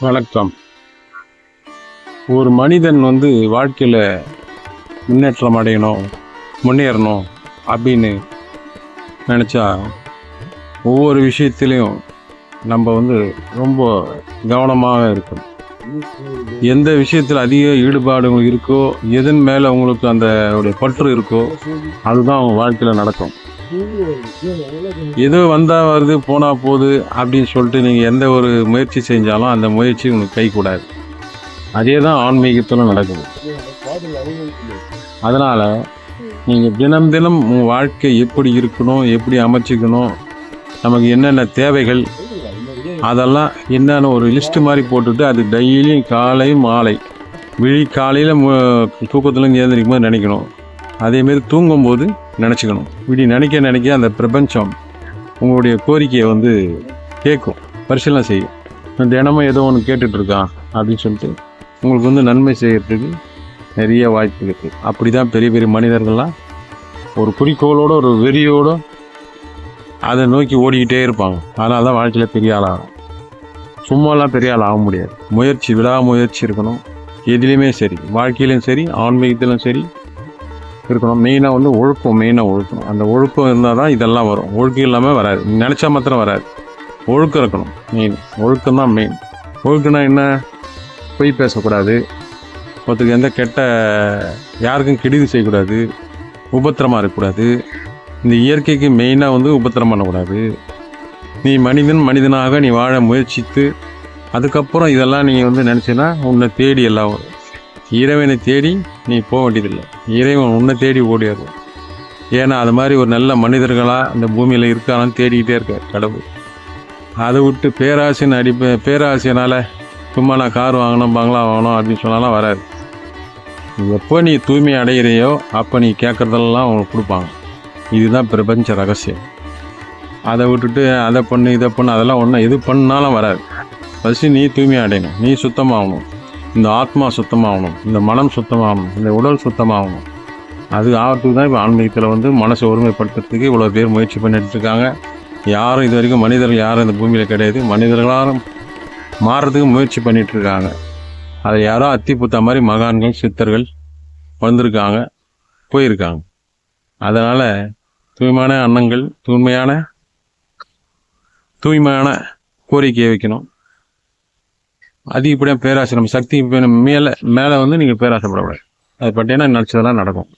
வணக்கம். ஒரு மனிதன் வாழ்க்கையில் முன்னேற்றம் அடையணும், முன்னேறணும் அப்படின்னு நினச்சா ஒவ்வொரு விஷயத்துலையும் நம்ம ரொம்ப கவனமாக இருக்கணும். எந்த விஷயத்தில் அதிக ஈடுபாடு உங்களுக்கு இருக்கோ, எதன் மேலே உங்களுக்கு அந்த பற்று இருக்கோ, அதுதான் அவங்க வாழ்க்கையில் நடக்கும். ஏதோ வந்தால் வருது போனால் போகுது அப்படின்னு சொல்லிட்டு நீங்கள் எந்த ஒரு முயற்சி செஞ்சாலும் அந்த முயற்சி உங்களுக்கு கை கூடாது. அதே தான் ஆன்மீகத்திலும் நடக்குது. அதனால் நீங்கள் தினம் தினம் உங்கள் வாழ்க்கை எப்படி இருக்கணும், எப்படி அமைச்சிக்கணும், நமக்கு என்னென்ன தேவைகள், அதெல்லாம் என்னென்ன ஒரு லிஸ்ட்டு மாதிரி போட்டுட்டு அது டெய்லியும் காலை மாலை காலையில் தூக்கத்துலேருந்து எழுந்திரிக்கும் போது நினைக்கணும். அதேமாரி தூங்கும்போது நினச்சிக்கணும். இப்படி நினைக்க நினைக்க அந்த பிரபஞ்சம் உங்களுடைய கோரிக்கையை கேட்கும், பரிசீலனை செய்யும். தினமும் ஏதோ ஒன்று கேட்டுட்ருக்கான் அப்படின்னு சொல்லிட்டு உங்களுக்கு நன்மை செய்யறதுக்கு நிறைய வாய்ப்பு இருக்குது. அப்படி தான் பெரிய பெரிய மனிதர்கள்லாம் ஒரு குறிக்கோளோடு ஒரு வெறியோடு அதை நோக்கி ஓடிக்கிட்டே இருப்பாங்க. அதனால தான் வாழ்க்கையில் பெரிய ஆளாகும். சும்மாலாம் பெரிய ஆள் ஆக முடியாது. முயற்சி, விடாமுயற்சி இருக்கணும். எதுலேயுமே சரி, வாழ்க்கையிலையும் சரி, ஆன்மீகத்திலும் சரி இருக்கணும். மெயினாக ஒழுக்கம். அந்த ஒழுக்கம் இருந்தால் தான் இதெல்லாம் வரும். ஒழுக்கம் இல்லாமல் வராது. நினச்சா மாத்திரம் வராது. ஒழுக்கம் இருக்கணும். மெயின் ஒழுக்கம் தான் மெயின். ஒழுக்கம்னா என்ன? பொய் பேசக்கூடாது, ஒருத்தருக்கு எந்த யாருக்கும் கெடுதி செய்யக்கூடாது, உபத்திரமாக இருக்கக்கூடாது. இந்த இயற்கைக்கு மெயினாக உபத்திரம் பண்ணக்கூடாது. நீ மனிதனாக நீ வாழ முயற்சித்து அதுக்கப்புறம் இதெல்லாம் நீ நினச்சின்னா உன்னை தேடி எல்லாம் வரும். இறைவனை தேடி நீ போக வேண்டியதில்லை, இறைவன் உன்னை தேடி ஓடியாரு. ஏன்னா அது மாதிரி ஒரு நல்ல மனிதர்களாக இந்த பூமியில் இருக்கான்னு தேடிக்கிட்டே இருக்கார் கடவுள். அதை விட்டு பேராசையினால் சும்மா நான் கார் வாங்கணும், பங்களா வாங்கணும் அப்படின்னு சொன்னாலாம் வராது. எப்போ நீ தூய்மை அடைகிறையோ அப்போ நீ கேட்குறதெல்லாம் அவங்களுக்கு கொடுப்பாங்க. இதுதான் பிரபஞ்ச ரகசியம். அதை விட்டுட்டு அதை பண்ணு இதை பண்ணு அதெல்லாம் ஒன்றும் எது பண்ணாலும் வராது. ஃபஸ்ட்டு நீ தூய்மை அடையணும், நீ சுத்தமாகணும், இந்த ஆத்மா சுத்தமாகணும், இந்த மனம் சுத்தமாகணும், இந்த உடல் சுத்தமாகணும். அது ஆகிறதுக்கு தான் இப்போ ஆன்மீகத்தில் மனசை ஒருமைப்படுத்துறதுக்கு இவ்வளோ பேர் முயற்சி பண்ணிட்டு இருக்காங்க. யாரும் இது வரைக்கும் மனிதர்கள் யாரும் இந்த பூமியில் கிடையாது. மனிதர்களாலும் மாறுறதுக்கு முயற்சி பண்ணிகிட்டு இருக்காங்க. அதை யாரோ அத்திப்புத்த மாதிரி மகான்கள் சித்தர்கள் வந்திருக்காங்க, போயிருக்காங்க. அதனால் தூய்மையான எண்ணங்கள், தூய்மையான கோரிக்கையை வைக்கணும். அதிகப்படியாக பேராசை, நம்ம சக்தி மேலே நீங்கள் பேராசைப்படக்கூடாது. அது பட்டேன்னா நினச்சதெல்லாம் நடக்கும்.